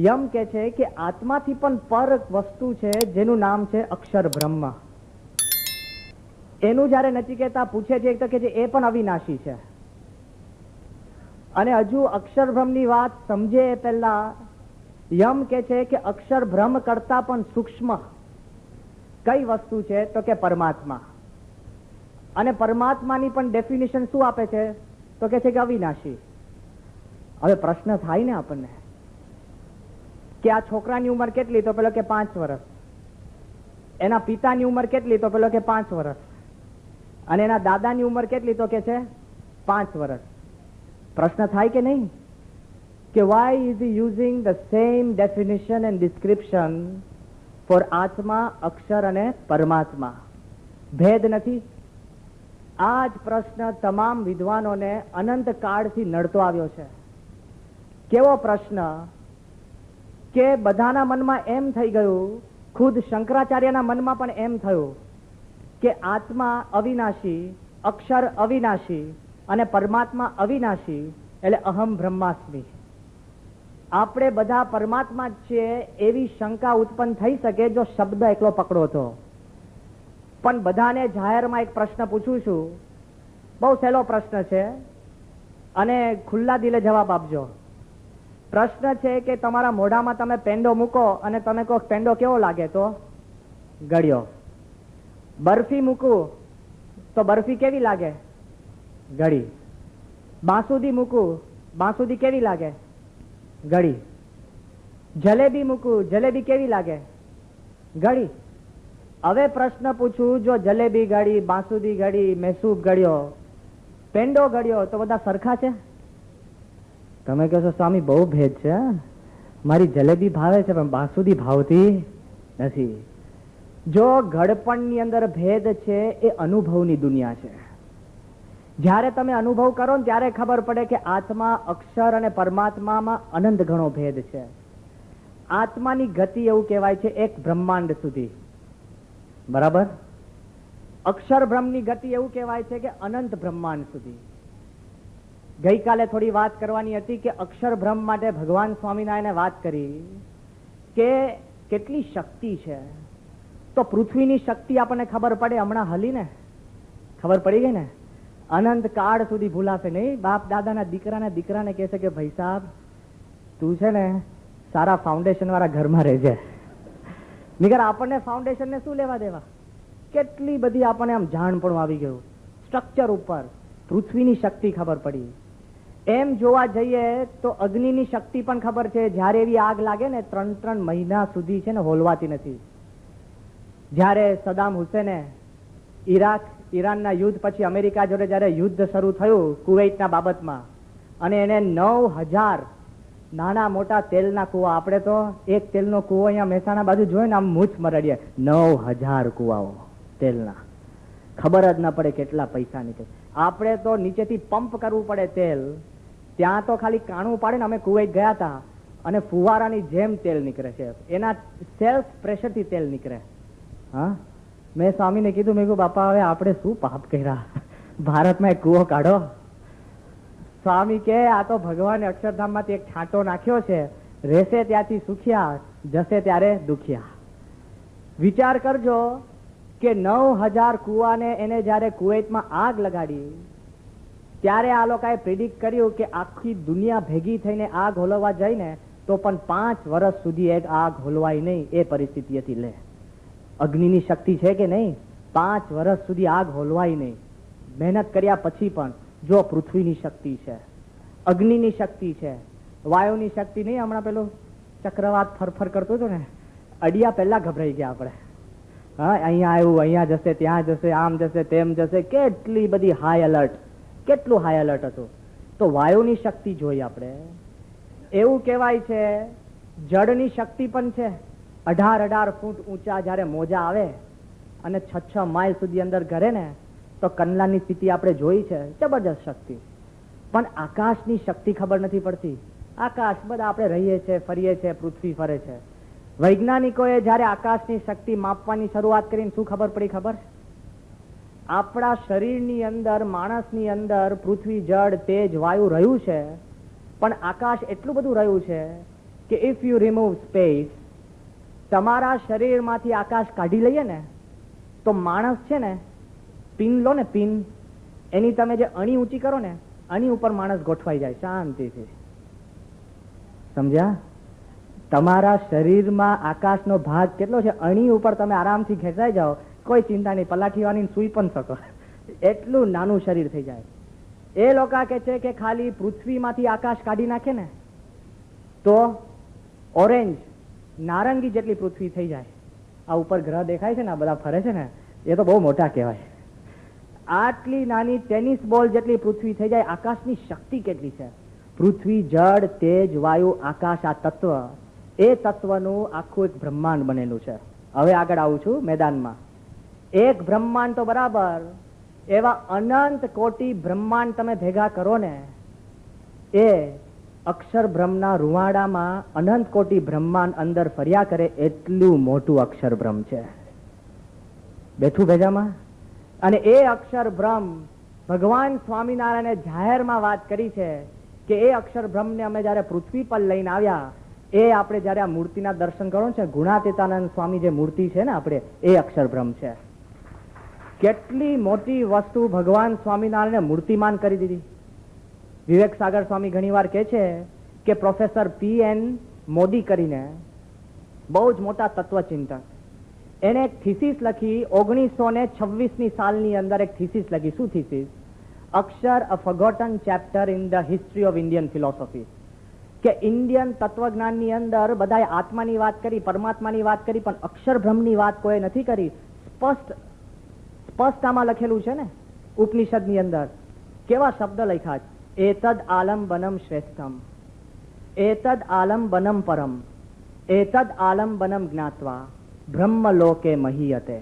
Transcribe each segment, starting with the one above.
યમ કે છે કે આત્માથી પણ પર વસ્તુ છે જેનું નામ છે અક્ષર બ્રહ્મ. એનું જયારે નચિકેતા પૂછે છે તો કે એ પણ અવિનાશી છે. અને હજુ અક્ષર બ્રહ્મની વાત સમજે એ પહેલા યમ કે છે કે અક્ષર બ્રહ્મ કરતા પણ સૂક્ષ્મ કઈ વસ્તુ છે તો કે પરમાત્મા. અને પરમાત્માની પણ ડેફિનેશન શું આપે છે તો કે છે કે અવિનાશી. હવે પ્રશ્ન થાય ને આપણને કે આ છોકરાની ઉંમર કેટલી તો પેલો કે 5 વર્ષ, એના પિતાની ઉંમર કેટલી તો પેલો કે 5 વર્ષ, અને એના દાદાની ઉંમર કેટલી તો કે છે 5 વર્ષ. પ્રશ્ન થાય કે નહીં કે why is he using the same definition and description for આત્મા, અક્ષર અને પરમાત્મા? ભેદ નથી? આ જ પ્રશ્ન તમામ વિદ્વાનોને અનંત કાળથી નડતો આવ્યો છે. કેવો પ્રશ્ન કે બધાના મનમાં એમ થઈ ગયું, ખુદ શંકરાચાર્યના મનમાં પણ એમ થયું કે આત્મા અવિનાશી, અક્ષર અવિનાશી અને પરમાત્મા અવિનાશી, એટલે અહમ બ્રહ્માસ્મિ. આપણે બધા પરમાત્મા જ છીએ એવી શંકા ઉત્પન્ન થઈ શકે જો શબ્દ એકલો પકડો તો. પણ બધાને જાહેરમાં એક પ્રશ્ન પૂછું છું, બહુ સહેલો પ્રશ્ન છે અને ખુલ્લા દિલે જવાબ આપજો. પ્રશ્ન છે કે તમારા મોઢામાં તમે પેંડો મૂકો અને તમે કહો પેંડો કેવો લાગે તો ગળ્યો. બરફી મૂકું તો બરફી કેવી લાગે? ગળી. બાંસુદી મૂકું, બાંસુદી કેવી લાગે? ગળી. જલેબી મૂકું, જલેબી કેવી લાગે? ગળી. હવે પ્રશ્ન પૂછું, જો જલેબી ગળી, બાંસુદી ગળી, મૈસૂબ ગળ્યો, પેંડો ગળ્યો તો બધા સરખા છે? તમે કહેશો સ્વામી બહુ ભેદ છે, મારી જલેબી ભાવે છે પણ બાંસુદી ભાવતી નથી. જો ઘડપણની અંદર ભેદ છે એ અનુભવની દુનિયા છે. જ્યારે તમે અનુભવ કરો ને ત્યારે ખબર પડે કે આત્મા, અક્ષર અને પરમાત્મામાં અનંત ઘણો ભેદ છે. આત્માની ગતિ એવું કહેવાય છે એક બ્રહ્માંડ સુધી, બરાબર? અક્ષર બ્રહ્મની ગતિ એવું કહેવાય છે કે અનંત બ્રહ્માંડ સુધી. ગઈકાલે થોડી વાત કરવાની હતી કે અક્ષર બ્રહ્મ માટે ભગવાન સ્વામિનારાયણે વાત કરી કે કેટલી શક્તિ છે. તો પૃથ્વીની શક્તિ આપણને ખબર પડે, હમણાં હલી ને ખબર પડી ગઈ ને, અનંત કાળ સુધી ભૂલાશે નહીં. બાપ દાદાના દીકરાને કહે છે કે ભાઈ સાહેબ તું છે ને સારા ફાઉન્ડેશન વાળા ઘરમાં રહેજે. નીકળ આપણને ફાઉન્ડેશન ને શું લેવા દેવા? કેટલી બધી આપણને આમ જાણ પણ આવી ગયું સ્ટ્રક્ચર ઉપર. પૃથ્વીની શક્તિ ખબર પડી. એમ જોવા જઈએ તો અગ્નિની શક્તિ પણ ખબર છે. જયારે એવી આગ લાગે ને 3 મહિના સુધી છે ને હોલવાતી નથી. જયારે સદામ હુસેને ઈરાનના યુદ્ધ પછી અમેરિકા જોડે જયારે યુદ્ધ શરૂ થયું કુવૈતના બાબતમાં, અને એને 9000 નાના મોટા તેલના કુવા, આપણે તો એક તેલનો કુવો અહીંયા મહેસાણા બાજુ જોઈને આમ મૂછ મરડીએ, 9000 કુવાઓ તેલના, ખબર જ ન પડે કેટલા પૈસા નીકળે. આપણે તો નીચેથી પંપ કરવું પડે તેલ, ત્યાં તો ખાલી કાણું પાડે ને. અમે કુવૈત ગયા હતા અને ફુવારાની જેમ તેલ નીકળે છે, એના સેલ્ફ પ્રેશરથી તેલ નીકળે. હા, મેં સ્વામીને કીધું, મેં કહ્યું બાપા હવે આપણે શું પાપ કર્યા, ભારતમાં એક કુવો કાઢો. સ્વામી કે આ તો ભગવાને અક્ષરધામમાંથી એક છાંટો નાખ્યો છે, રહેશે ત્યાંથી સુખ્યા, જશે ત્યારે દુખિયા. વિચાર કરજો કે 9000 કુવાને એને જયારે કુવૈતમાં આગ લગાડી ત્યારે આ લોકોએ પ્રિડિક્ટ કર્યું કે આખી દુનિયા ભેગી થઈને આગ હોલવવા જઈને તો પણ 5 વર્ષ સુધી એક આગ હોલવાય નહીં, એ પરિસ્થિતિ હતી. લે, અગ્નિની શક્તિ છે કે નહીં? 5 વર્ષ સુધી આગ હોલવાય નહીં. મહેનત કર્યા પછી પણ જો પૃથ્વીની શક્તિ છે, અગ્નિની શક્તિ છે, વાયુની શક્તિ નહીં. હમણાં પેલું ચક્રવાત ફરફર કરતું હતું ને, અડિયા પહેલા ગભરાઈ ગયા આપણે. હા, અહીંયા આવ્યું, અહીંયા જશે, ત્યાં જશે, આમ જશે, તેમ જશે, કેટલી બધી હાઈ એલર્ટ, કેટલું હાઈ એલર્ટ હતું. તો વાયુની શક્તિ જોઈ આપણે. એવું કહેવાય છે જળની શક્તિ પણ છે. 18 ફૂટ ઊંચા જયારે મોજા આવે અને 6 માઇલ સુધી અંદર ઘરે ને તો કંડલાની સ્થિતિ આપણે જોઈ છે, જબરજસ્ત શક્તિ. પણ આકાશની શક્તિ ખબર નથી પડતી. આકાશ બધા આપણે રહીએ છીએ, ફરીએ છીએ, પૃથ્વી ફરે છે. વૈજ્ઞાનિકોએ જયારે આકાશની શક્તિ માપવાની શરૂઆત કરીને શું ખબર પડી? ખબર? આપણા શરીરની અંદર, માણસની અંદર પૃથ્વી, જળ, તેજ, વાયુ રહ્યું છે, પણ આકાશ એટલું બધું રહ્યું છે કે ઇફ યુ રિમૂવ સ્પેસ, તમારા શરીરમાંથી આકાશ કાઢી લઈએ ને તો માણસ છે ને, પિન લો ને પિન, એની તમે જે અણી ઊંચી કરો ને, અણી ઉપર માણસ ગોઠવાઈ જાય શાંતિથી. સમજ્યા? તમારા શરીરમાં આકાશનો ભાગ કેટલો છે, અણી ઉપર તમે આરામથી ખેંચાઈ જાઓ, કોઈ ચિંતા નહીં, પલાઠીવાની સુઈ પણ શકો, એટલું નાનું શરીર થઈ જાય. એ લોકો કે છે કે ખાલી પૃથ્વીમાંથી આકાશ કાઢી નાખે ને તો ઓરેન્જ, નારંગી જેટલી પૃથ્વી થઈ જાય. આ ઉપર ગ્રહ દેખાય છે ને, આ બધા ફરે છે ને, એ તો બહુ મોટા કહેવાય. આટલી નાની ટેનિસ બોલ જેટલી પૃથ્વી થઈ જાય. આકાશની શક્તિ કેટલી છે! પૃથ્વી, જળ, તેજ, વાયુ, આકાશ, આ તત્વ, એ તત્વનું આખું એક બ્રહ્માંડ બનેલું છે. હવે આગળ આવું છું મેદાનમાં. એક બ્રહ્માંડ તો બરાબર, એવા અનંત કોટી બ્રહ્માંડ તમે ભેગા કરો ને, એ અક્ષર બ્રહ્મના રૂવાડામાં અનંત કોટી બ્રહ્માંડ અંદર ફર્યા કરે એટલું મોટું અક્ષર બ્રહ્મ છે. બેઠું ભેજામાં. અને એ અક્ષર બ્રહ્મ ભગવાન સ્વામિનારાયણે જાહેરમાં વાત કરી છે કે એ અક્ષર બ્રહ્મને અમે જયારે પૃથ્વી પર લઈને આવ્યા, એ આપણે જયારે આ મૂર્તિના દર્શન કરો છે, ગુણાતીતાનંદ સ્વામી જે મૂર્તિ છે ને આપણે, એ અક્ષર બ્રહ્મ છે. કેટલી મોટી વસ્તુ ભગવાન સ્વામિનારાયણે મૂર્તિમાન કરી દીધી. વિવેક સાગર સ્વામી ઘણી વાર કહે છે કે પ્રોફેસર PN મોદી કરીને બહુ જ મોટા તત્વચિંતક, એને એક થીસીસ લખી 1926ની સાલની અંદર. એક થીસીસ લખી. શું thesis? Akshar, a forgotten chapter in the history of Indian philosophy. કે ઇન્ડિયન તત્વજ્ઞાનની અંદર બધાએ આત્માની વાત કરી, પરમાત્માની વાત કરી, પણ અક્ષર બ્રહ્મની વાત કોઈ નથી કરી. સ્પષ્ટ આમાં લખેલું છે ને ઉપનિષદની અંદર. કેવા શબ્દ લખ્યા છે? એતદ આલંબનમ શ્રેષ્ઠમ, એતદ આલંબનમ પરમ, એતદ આલંબનમ જ્ઞાત્વા બ્રહ્મલોકે મહીયતે.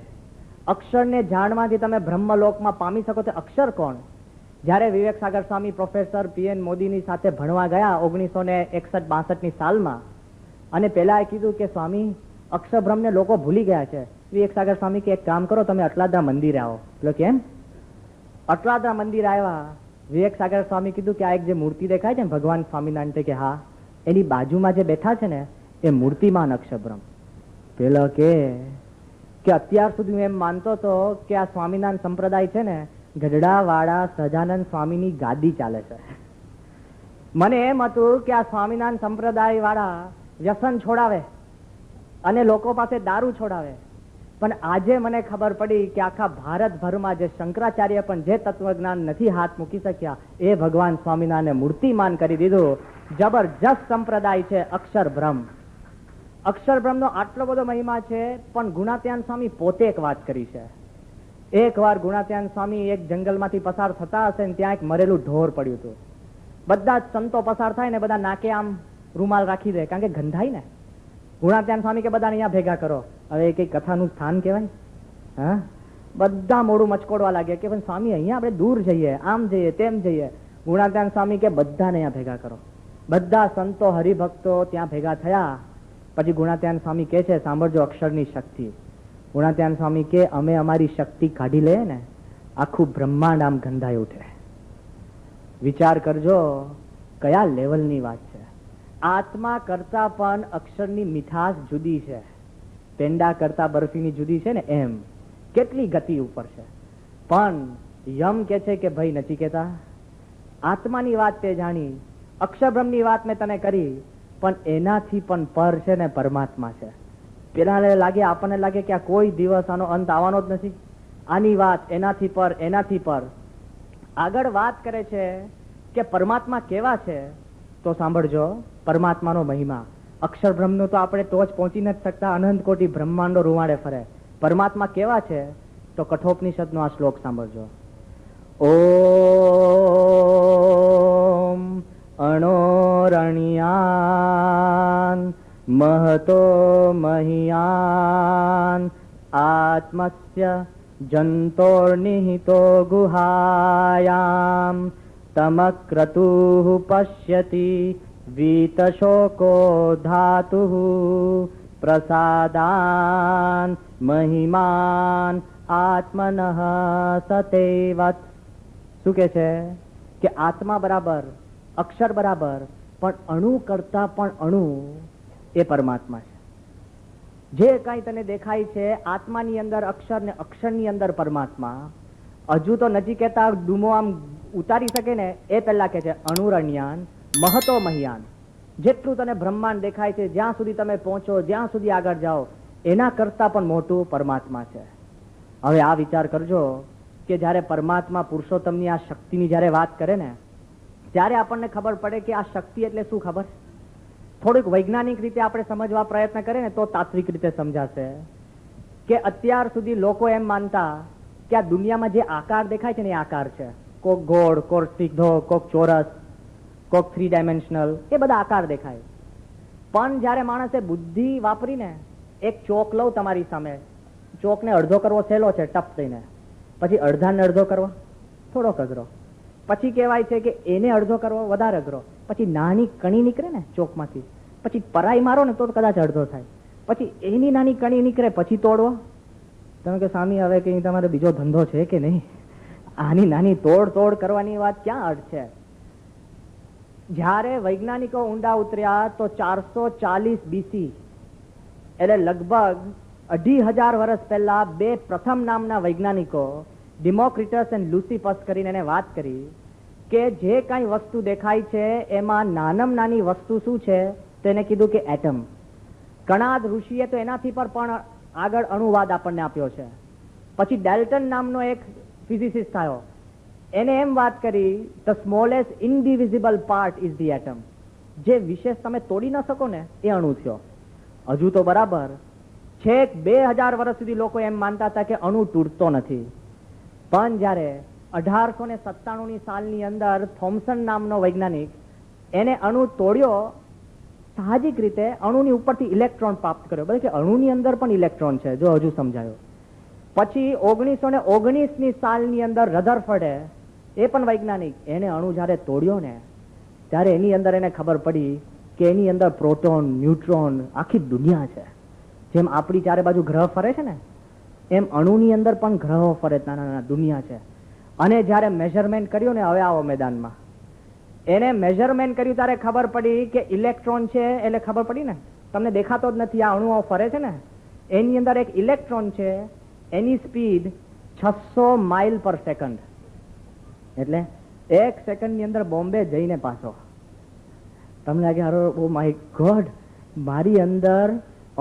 અક્ષરને જાણવાથી તમે બ્રહ્મલોકમાં પામી શકો. તો અક્ષર કોણ? જ્યારે વિવેક સાગર સ્વામી પ્રોફેસર PN મોદીની સાથે ભણવા ગયા 1961-62ની સાલમાં, અને પેલા એ કીધું કે સ્વામી, અક્ષર બ્રહ્મને લોકો ભૂલી ગયા છે. વિવેક સાગર સ્વામી કે એક કામ કરો, તમે અટલાદા મંદિરે આવો. એટલે કેમ? અટલાદા મંદિર આવ્યા. વિવેક સાગર સ્વામી કીધું કે આ એક જે મૂર્તિ દેખાય છે ને ભગવાન સ્વામિનારાયણ, કે હા, એની બાજુમાં જે બેઠા છે ને એ મૂર્તિમાન અક્ષર બ્રહ્મ. પેલો કે અત્યાર સુધી હું એમ માનતો હતો કે આ સ્વામિનારાયણ સંપ્રદાય છે ને, ગઢડાવાળા સહજાનંદ સ્વામીની ગાદી ચાલે છે. મને એમ હતું કે આ સ્વામિનારાયણ સંપ્રદાય વાળા વ્યસન છોડાવે અને લોકો પાસે દારૂ છોડાવે. પણ આજે મને ખબર પડી કે આખા ભારતભરમાં જે શંકરાચાર્ય પણ જે તત્વજ્ઞાન નથી હાથ મૂકી શક્યા, એ ભગવાન સ્વામિનારાયણે મૂર્તિમાન કરી દીધું. જબરજસ્ત સંપ્રદાય છે અક્ષર બ્રહ્મ. અક્ષર બ્રહ્મનો આટલો બધો મહિમા છે. પણ ગુણાત્યાન સ્વામી પોતે એક વાત કરી છે. એક વાર ગુણાત્યાન સ્વામી એક જંગલમાંથી પસાર થતા હશે ને ત્યાં એક મરેલું ઢોર પડ્યું હતું. બધા જ સંતો પસાર થાય ને બધા નાકે આમ રૂમાલ રાખી દે, કારણ કે ગંધાય ને. ગુણાત્યાન સ્વામી કે બધાને અહીંયા ભેગા કરો. હવે કઈ કથાનું સ્થાન કહેવાય? હા, બધા મોડું મચકોડવા લાગે કે સ્વામી અહીંયા આપણે દૂર જઈએ, આમ જઈએ, તેમ જઈએ. ગુણાત્યાન સ્વામી કે બધાને અહીંયા ભેગા કરો. બધા સંતો હરિભક્તો ત્યાં ભેગા થયા. પછી ગુણાત્યાન સ્વામી કે છે, સાંભળજો અક્ષરની શક્તિ. ગુણાત્યાન સ્વામી કે અમે અમારી શક્તિ કાઢી લઈએ ને, આખું બ્રહ્માંડ આમ ગંધાઈ ઉઠે. વિચાર કરજો કયા લેવલની વાત છે. આત્મા કરતા પણ અક્ષરની મીઠાશ જુદી છે. પેંડા કરતા બરફીની જુદી છે ને, એમ કેટલી ગતિ ઉપર છે. પણ યમ કે છે કે ભાઈ નચિકેતા, આત્માની વાત તે જાણી, અક્ષરબ્રહ્મની વાત મેં તને કરી, પણ એનાથી પણ પર છે ને પરમાત્મા છે. પેલા લાગે, આપણને લાગે કે આ કોઈ દિવસ આનો અંત આવવાનો જ નથી. આની વાત એનાથી પર, એનાથી પર. આગળ વાત કરે છે કે પરમાત્મા કેવા છે. તો સાંભળજો પરમાત્માનો મહિમા. અક્ષર બ્રહ્મનું તો આપણે તો જ પહોંચી નથી શકતા. અનંત કોટી બ્રહ્માંડો રૂવાડે ફરે. પરમાત્મા કેવા છે તો કઠોપનિષદનો આ શ્લોક સાંભળજો. ઓમ અણોરણ્યાન મહતો મહિયાન આત્મસ્ય જંતોર્નિહિતો ગુહાયામ તમક્રતુઃ પશ્યતિ વીતશોકો ધાતુઃ પ્રસાદાન મહિમાન આત્મનઃ સતેવત. શું કે છે કે આત્મા બરાબર, અક્ષર બરાબર, પણ અણુ કરતા પણ અણુ એ પરમાત્મા છે. જે કઈ તને દેખાય છે આત્માની અંદર અક્ષર ને અક્ષરની અંદર પરમાત્મા. હજુ તો નચિકેતા ડૂમો આમ ઉતારી શકે ને એ પહેલા કે છે અણુરણ્યાન મહતો મહિયાન. જેટલું તને બ્રહ્માંડ દેખાય છે, જ્યાં સુધી તમે પહોંચો, જ્યાં સુધી આગળ જાઓ, એના કરતા પણ મોટું પરમાત્મા છે. હવે આ વિચાર કરજો કે જ્યારે પરમાત્મા પુરુષોત્તમની આ શક્તિની જ્યારે વાત કરે ને ત્યારે આપણને ખબર પડે કે આ શક્તિ એટલે શું. ખબર, થોડુંક વૈજ્ઞાનિક રીતે આપણે સમજવા પ્રયત્ન કરીએ ને તો તાત્વિક રીતે સમજાશે કે અત્યાર સુધી લોકો એમ માનતા કે આ દુનિયામાં જે આકાર દેખાય છે ને એ આકાર છે. કોક ગોળ, કોક સીધો, કોક ચોરસ, કોક 3 ડાયમેન્શનલ, એ બધા આકાર દેખાય. પણ જ્યારે માણસે બુદ્ધિ વાપરીને એક ચોક લઉં તમારી સામે, ચોકને અડધો કરવો સહેલો છે ટપ થઈને, પછી અડધાને અડધો કરવો થોડોક અઘરો, પછી કહેવાય છે કે એને અડધો કરવો વધારે અઘરો, પછી નાની કણી નીકળે ને ચોકમાંથી, પછી પરાઈ મારો ને તો કદાચ અડધો થાય, પછી એની નાની કણી નીકળે પછી તોડવો. તમે કે સ્વામી હવે કે તમારે બીજો ધંધો છે કે નહીં? આની નાની તોડ કરવાની વાત ક્યાં અર્થ છે? જ્યારે વૈજ્ઞાનિકો ઊંડા ઉતર્યા તો 440 BC, એટલે લગભગ 2500 વર્ષ પહેલા બે પ્રથમ નામના વૈજ્ઞાનિકો ડિમોક્રિટસ અને લ્યુસિફસ કરીને એને વાત કરી કે જે કઈ વસ્તુ દેખાય છે એમાં નાનામાં નાની વસ્તુ શું છે? તો એને કીધું કે એટમ. કણાદ ઋષિએ તો એનાથી પણ આગળ અણુવાદ આપણને આપ્યો છે. પછી ડેલ્ટન નામનો એક ફિઝિસિસ્ટ થયો, એને એમ વાત કરી the smallest indivisible part is the atom. જે વિશેષ તમે તોડી ન શકો ને એ અણુ થયો. હજુ તો બરાબર છેક 2000 વર્ષ સુધી લોકો એમ માનતા હતા કે અણુ તૂટતો નથી. પણ જ્યારે 1897ની સાલની અંદર થોમ્સન નામનો વૈજ્ઞાનિક એને અણુ તોડ્યો, સાહજિક રીતે અણુની ઉપરથી ઇલેક્ટ્રોન પ્રાપ્ત કર્યો. બરાબર કે અણુની અંદર પણ ઇલેક્ટ્રોન છે, જો હજુ સમજાયો. પછી 1919ની સાલની અંદર રધરફર્ડે, એ પણ વૈજ્ઞાનિક, એને અણુ જ્યારે તોડ્યો ને ત્યારે એની અંદર એને ખબર પડી કે એની અંદર પ્રોટોન, ન્યુટ્રોન, આખી દુનિયા છે. જેમ આપણી ચારે બાજુ ગ્રહ ફરે છે ને એમ અણુની અંદર પણ ગ્રહો ફરે, નાના નાના દુનિયા છે. અને જ્યારે મેઝરમેન્ટ કર્યું ને, હવે આવો મેદાનમાં, એને મેઝરમેન્ટ કર્યું ત્યારે ખબર પડી કે ઇલેક્ટ્રોન છે, એટલે ખબર પડી ને, તમને દેખાતો જ નથી, આ અણુઓ ફરે છે ને એની અંદર એક ઇલેક્ટ્રોન છે, એની સ્પીડ 600 માઇલ પર સેકન્ડ, એટલે 1 સેકન્ડની અંદર બોમ્બે જઈને પાછો. તમને લાગે ઓ માય ગોડ, મારી અંદર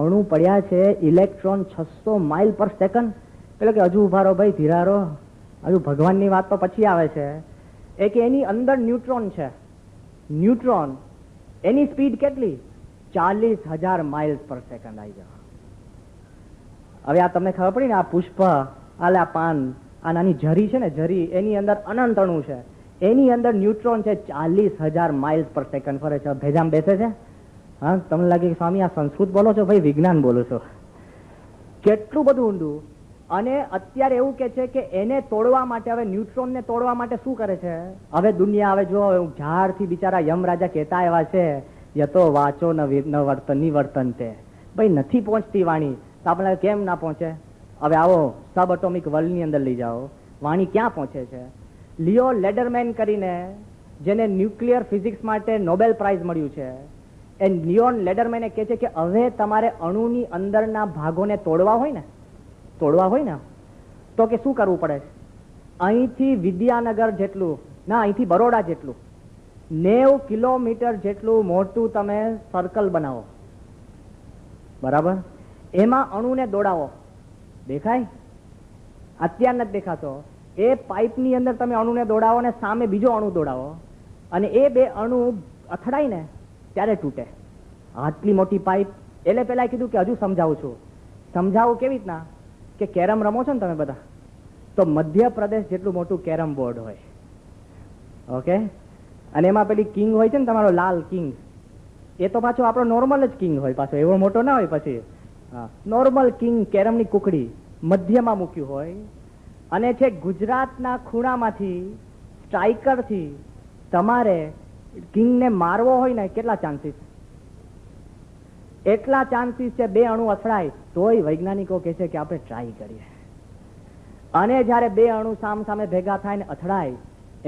અણુ પડ્યા છે ઇલેક્ટ્રોન 600 માઇલ પર સેકન્ડ. એટલે કે હજુ ઉભા રહો ભાઈ, ધીરા રહો, હજુ ભગવાનની વાત તો પછી આવે છે. એ કે એની અંદર ન્યુટ્રોન છે, ન્યુટ્રોન, એની સ્પીડ કેટલી? 40,000 માઇલ પર સેકન્ડ આવી જાવ. હવે આ તમને ખબર પડી ને, આ પુષ્પ, આ પાન, આ નાની જરી છે ને, જરી, એની અંદર અનંત અણુ છે, એની અંદર ન્યુટ્રોન છે, 40,000 માઇલ પર સેકન્ડ ફરે છે. ભેજામ બેસે છે. હા, તમને લાગે કે સ્વામી આ સંસ્કૃત બોલો છો? ભાઈ વિજ્ઞાન બોલો છો. કેટલું બધું ઊંડું. અને અત્યારે એવું કે છે કે એને તોડવા માટે, હવે ન્યુટ્રોનને તોડવા માટે શું કરે છે હવે દુનિયા? હવે જો ઝાડથી બિચારા યમરાજા કહેતા એવા છે, યતો વાચો નિવર્તન તે, ભાઈ નથી પહોંચતી વાણી, તો આપણે કેમ ના પહોંચે? હવે આવો સબ એટોમિક વર્લ્ડની અંદર લઈ જાઓ, વાણી ક્યાં પહોંચે છે? લિયો લેડરમેન કરીને, જેને ન્યુક્લિયર ફિઝિક્સ માટે નોબેલ પ્રાઇઝ મળ્યું છે, એ લિયોન લેડરમેને કહે છે કે હવે તમારે અણુની અંદરના ભાગોને તોડવા હોય ને તો કે શું કરવું પડે? અહીંથી વિદ્યાનગર જેટલું, ના અહીંથી બરોડા જેટલું 90 કિલોમીટર જેટલું મોટું તમે સર્કલ બનાવો, બરાબર? એમાં અણુને દોડાવો. દેખાય? અત્યાર નથી દેખાતો. એ પાઇપની અંદર તમે અણુને દોડાવો ને સામે બીજો અણુ દોડાવો, અને એ બે અણુ અથડાય ને ત્યારે તૂટે. આટલી મોટી પાઇપ. એટલે પેલા કીધું કે હજુ સમજાવું છું. સમજાવું કેવી રીતના? કે કેરમ રમો છો ને તમે બધા, તો મધ્યપ્રદેશ જેટલું મોટું કેરમ બોર્ડ હોય, ઓકે? અને એમાં પેલી કિંગ હોય છે ને, તમારો લાલ કિંગ, એ તો પાછો આપણો નોર્મલ જ કિંગ હોય, પાછો એવો મોટો ના હોય. પછી હા, નોર્મલ કિંગ, કેરમની કુકડી મધ્યમાં મૂક્યું હોય, અને છે ગુજરાતના ખૂણામાંથી સ્ટ્રાઇકરથી તમારે કિંગને મારવો હોય ને, કેટલા ચાન્સીસ? એટલા ચાન્સીસ છે. બે અણુ અથડાય તોય વૈજ્ઞાનિકો કહે છે કે આપણે ટ્રાય કરીએ. અને જ્યારે બે અણુ સામ સામે ભેગા થાય ને અથડાય,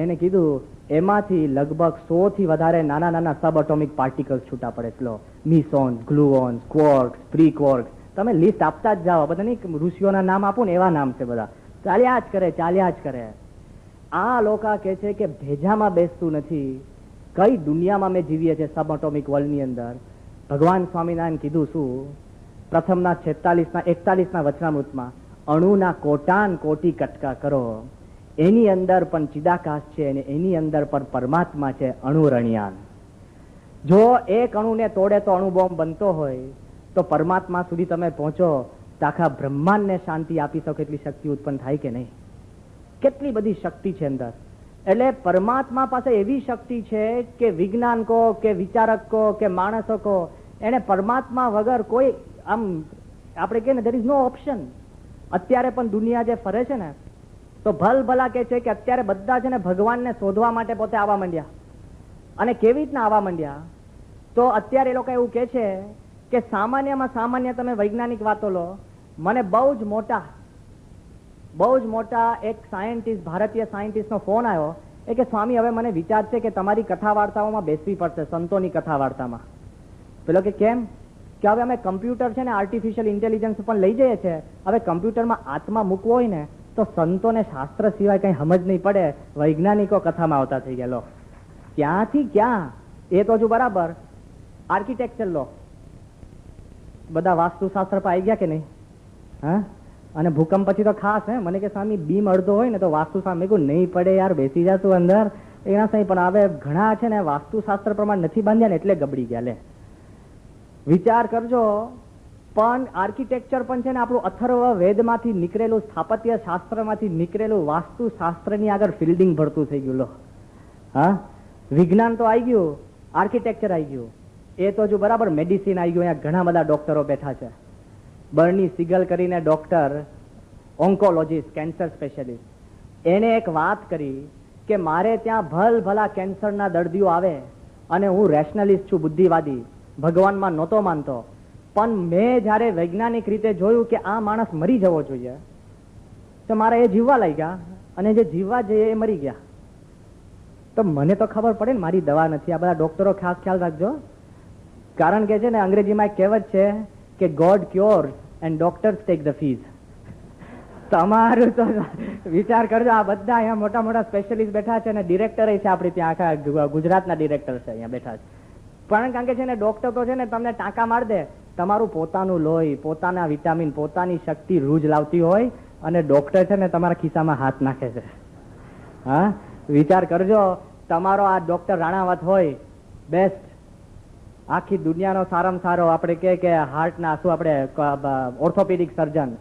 એને કીધું એમાંથી લગભગ 100 થી વધારે નાના નાના સબ એટોમિક પાર્ટિકલ્સ છૂટા પડે. એટલો મિસોન્સ, ગ્લુઓન્સ, ક્વોર્ક્સ, પ્રી ક્વોર્ક્સ, તમે લિસ્ટ આપતા જ જાઓ. બધા નહીં ઋષિઓના નામ આપું ને એવા નામ છે બધા. ચાલ્યા જ કરે. આ લોકો કહે છે કે ભેજામાં બેસતું નથી. કઈ દુનિયામાં અમે જીવીએ છીએ સબ એટોમિક વર્લ્ડની અંદર. ભગવાન સ્વામિનારાયણ કીધું શું? પ્રથમના 41ના વચનામૃતમાં અણુના કોટાન કોટી કટકા કરો, એની અંદર પણ ચિદાકાશ છે અને એની અંદર પણ પરમાત્મા છે, અણુરણ્યાન. જો એક અણુને તોડે તો અણુ બોમ્બ બનતો હોય તો પરમાત્મા સુધી તમે પહોંચો તો આખા બ્રહ્માંડને શાંતિ આપી શકો એટલી શક્તિ ઉત્પન્ન થાય કે નહીં? કેટલી બધી શક્તિ છે અંદર. એટલે પરમાત્મા પાસે એવી શક્તિ છે કે વિજ્ઞાન કહો કે વિચારક કહો કે માણસો કહો, એને પરમાત્મા વગર કોઈ આમ આપણે કહીએ ને ધેર ઇઝ નો ઓપ્શન. અત્યારે પણ દુનિયા જે ફરે છે ને તો ભલભલા કે છે કે અત્યારે બધા છે ને ભગવાનને શોધવા માટે પોતે આવવા માંડ્યા. અને કેવી રીતના આવવા માંડ્યા? તો અત્યારે એ લોકો એવું કે છે કે સામાન્યમાં સામાન્ય તમે વૈજ્ઞાનિક વાતો લો. મને બહુ જ મોટા એક સાયન્ટિસ્ટ, ભારતીય સાયન્ટિસ્ટનો ફોન આવ્યો. એ કે સ્વામી હવે મને વિચાર છે કે તમારી કથા વાર્તાઓમાં બેસવી પડશે, સંતોની કથા વાર્તામાં. પેલો કે કેમ? કે હવે અમે કમ્પ્યુટર છે ને આર્ટિફિશિયલ ઇન્ટેલિજન્સ પણ લઈ જઈએ છીએ. હવે કમ્પ્યુટરમાં આત્મા મૂકવો હોય ને તો સંતોને શાસ્ત્ર સિવાય કઈ સમજ નહીં પડે. વૈજ્ઞાનિકો કથામાં આવતા થઈ ગયા. લો ક્યાંથી ક્યાં? એ તો હજુ બરાબર. આર્કિટેક્ચર લો, બધા વાસ્તુશાસ્ત્ર પર આવી ગયા કે નહીં? હા. અને ભૂકંપ પછી તો ખાસ મને કે સ્વામી બીમ અડધો હોય ને તો વાસ્તુશાસ્ત્ર. મેં કહ્યું નહીં પડે યાર, બેસી જતું અંદર એના સહી. પણ હવે ઘણા છે ને વાસ્તુશાસ્ત્ર પ્રમાણે નથી બાંધ્યા ને એટલે ગબડી ગયા. લે વિચાર કરજો. પણ આર્કિટેક્ચર પણ છે ને આપણું અથર્વ વેદમાંથી નીકળેલું, સ્થાપત્ય શાસ્ત્રમાંથી નીકળેલું વાસ્તુશાસ્ત્રની આગળ ફિલ્ડિંગ ભરતું થઈ ગયું. લો હા, વિજ્ઞાન તો આવી ગયું, આર્કિટેક્ચર આવી ગયું, એ તો હજુ બરાબર. મેડિસિન આવી ગયું. અહીંયા ઘણા બધા ડોક્ટરો બેઠા છે. બર્ની સિગલ કરીને ડોક્ટર, ઓન્કોલોજીસ્ટ, કેન્સર સ્પેશિયાલિસ્ટ, એને એક વાત કરી કે મારે ત્યાં ભલા કેન્સરના દર્દીઓ આવે અને હું રેશનલિસ્ટ છું, બુદ્ધિવાદી, ભગવાનમાં નહોતો માનતો, પણ મેં જયારે વૈજ્ઞાનિક રીતે જોયું કે આ માણસ મરી જવો જોઈએ તો મારે એ જીવવા લાગ્યા અને જે જીવવા જઈએ એ મરી ગયા. તો મને તો ખબર પડે ને મારી દવા નથી. આ બધા ડોક્ટરો ખાસ ખ્યાલ રાખજો. કારણ કે છે ને અંગ્રેજીમાં એક કહેવત છે કે God ક્યોર્સ and doctors take the fees. તમારું તો વિચાર કરજો. આ બધા અહીંયા મોટા મોટા સ્પેશિયલિસ્ટ બેઠા છે અને ડિરેક્ટર છે આપણે ત્યાં, આખા ગુજરાતના ડિરેક્ટર છે અહીંયા બેઠા છે. પણ કારણ કે છે ને ડોક્ટર તો છે ને તમને ટાંકા માર દે. તમારું પોતાનું લોહી, પોતાના વિટામિન, પોતાની શક્તિ રૂજ લાવતી હોય અને ડોક્ટર છે ને તમારા ખિસ્સામાં હાથ નાખે છે. હા, વિચાર કરજો. તમારો આ ડોક્ટર રાણાવત હોય, બેસ્ટ, આખી દુનિયાનો સારામાં સારો, આપણે કે હાર્ટના શું આપણે ઓર્થોપેડિક સર્જન,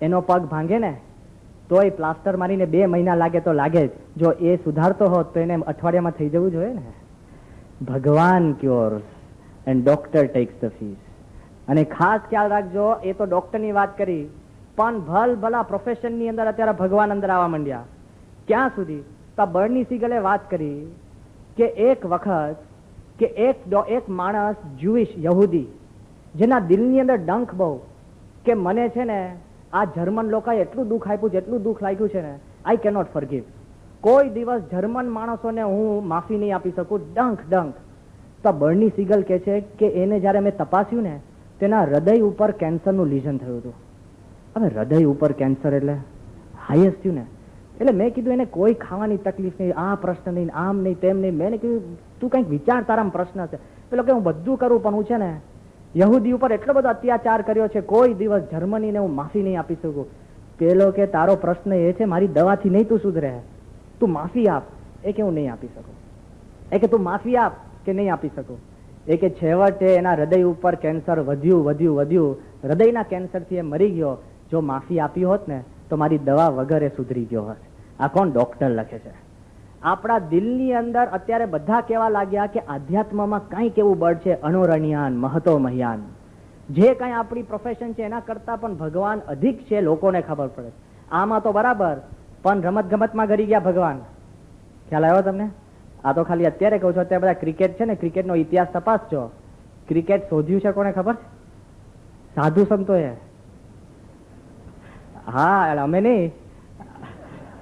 એનો પગ ભાંગે ને તોય પ્લાસ્ટર મારીને 2 મહિના લાગે તો લાગે જ. જો એ સુધારતો હોત તો એને અઠવાડિયામાં થઈ જવું જોઈએ ને. ભગવાન ક્યોર્સ and doctor tax the fees. અને ખાસ ખ્યાલ રાખજો, એ તો ડોક્ટરની વાત કરી, પણ ભલા પ્રોફેશનની અંદર અત્યારે ભગવાન અંદર આવવા માંડ્યા. ક્યાં સુધી? તો બર્ની સિગલે વાત કરી કે એક વખત કે એક માણસ જ્યુઇશ, યહૂદી, જેના દિલની અંદર ડંખ બહુ કે મને છે ને આ જર્મન લોકોએ એટલું દુઃખ આપ્યું, જેટલું દુઃખ લાગ્યું છે ને, આઈ કેનોટ ફોરગીવ. કોઈ દિવસ જર્મન માણસોને હું માફી નહીં આપી શકું. ડંખ. તો બર્ની સિગલ કે છે કે એને જયારે મેં તપાસ્યું ને તેના હૃદય ઉપર કેન્સરનું લીઝન થયું હતું. હવે હૃદય ઉપર કેન્સર એટલે હાઈએસ્ટ થયું ને. એટલે મેં કીધું એને કોઈ ખાવાની તકલીફ નહીં, આ પ્રશ્ન નહીં, આમ નહીં, તેમ નહીં. મેં કીધું તું કંઈક વિચાર, તારામાં પ્રશ્ન છે. પેલો કે હું બધું કરું પણ હું છે ને યહૂદી ઉપર એટલો બધો અત્યાચાર કર્યો છે, કોઈ દિવસ જર્મનીને હું માફી નહીં આપી શકું. પેલો કે તારો પ્રશ્ન એ છે મારી દવાથી નહીં તું સુધરે, તું માફી આપ. એ કે હું નહીં આપી શકું. એ કે તું માફી આપ કે નહીં આપી શકું. એ કે છેવટે એના હૃદય ઉપર કેન્સર વધ્યું. હૃદયના કેન્સરથી એ મરી ગયો. જો માફી આપી હોત ને તો મારી દવા વગર એ સુધરી ગયો હોત. આ કોણ? ડોક્ટર લખે છે. આપણા દિલની અંદર અત્યારે બધા કહેવા લાગ્યા કે આધ્યાત્મમાં કંઈક એવું બળ છે, અણોરણ્યાન, મહતો મહ્યાન. જે કંઈ આપણી પ્રોફેશન છે એના કરતા પણ ભગવાન અધિક છે, લોકોને ખબર પડે. આમાં તો બરાબર, પણ રમત ગમતમાં ગરી ગયા ભગવાન. ખ્યાલ આવ્યો તમને? આ તો ખાલી અત્યારે કહું છું. અત્યારે બધા ક્રિકેટ છે ને, ક્રિકેટનો ઇતિહાસ તપાસજો. ક્રિકેટ શોધ્યું છે કોને ખબર? સાધુ સંતોએ. હા, અમે નહીં,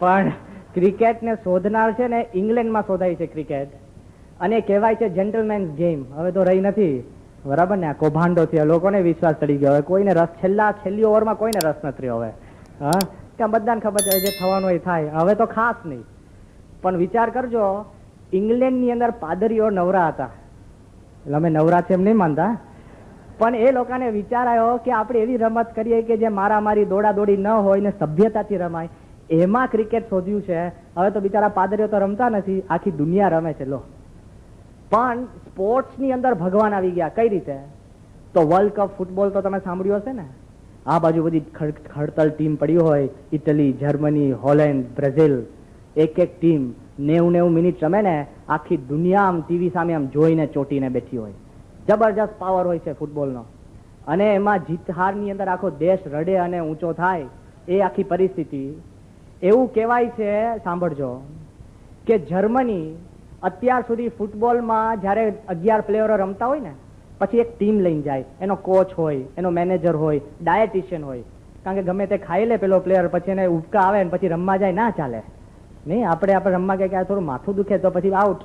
પણ ક્રિકેટ ને શોધનાર છે ને ઇંગ્લેન્ડમાં શોધાય છે ક્રિકેટ, અને કહેવાય છે જેન્ટલમેન્સ ગેમ. હવે તો રહી નથી, બરાબર ને? આ કૌભાંડો થયા, લોકોને વિશ્વાસ ચડી ગયો. હવે કોઈને રસ, છેલ્લી ઓવરમાં કોઈને રસ નથી રહ્યો હવે. હા, કે બધાને ખબર છે જે થવાનું એ થાય, હવે તો ખાસ નહીં. પણ વિચાર કરજો, ઇંગ્લેન્ડની અંદર પાદરીઓ નવરા હતા. એટલે અમે નવરા છે એમ નહીં માનતા, પણ એ લોકોને વિચાર આવ્યો કે આપણે એવી રમત કરીએ કે જે મારામારી દોડાદોડી ન હોય ને સભ્યતાથી રમાય. એમાં ક્રિકેટ શોધ્યું છે. હવે તો બિચારા પાદરીઓ તો રમતા નથી, આખી દુનિયા રમે છે. લો, પણ સ્પોર્ટ્સની અંદર ભગવાન આવી ગયા. કઈ રીતે? તો વર્લ્ડ કપ ફૂટબોલ તો તમે સાંભળ્યું હશે ને. આ બાજુ બધી ખડતલ ટીમ પડી હોય, ઇટલી, જર્મની, હોલેન્ડ, બ્રાઝિલ, એક એક ટીમ 90 મિનિટ રમે ને આખી દુનિયા આમ ટીવી સામે આમ જોઈને ચોટીને બેઠી હોય. જબરજસ્ત પાવર હોય છે ફૂટબોલનો. અને એમાં જીત હારની અંદર આખો દેશ રડે અને ઊંચો થાય, એ આખી પરિસ્થિતિ. એવું કહેવાય છે, સાંભળજો, કે જર્મની અત્યાર સુધી ફૂટબોલમાં જ્યારે 11 પ્લેયરો રમતા હોય ને, પછી એક ટીમ લઈને જાય. એનો કોચ હોય, એનો મેનેજર હોય, ડાયટિશિયન હોય. કારણ કે ગમે તે ખાઈ લે પેલો પ્લેયર, પછી એને ઉબકા આવે ને પછી રમવા જાય, ના ચાલે. નહીં, આપણે રમવા ગયા કે થોડું માથું દુખે તો પછી આઉટ.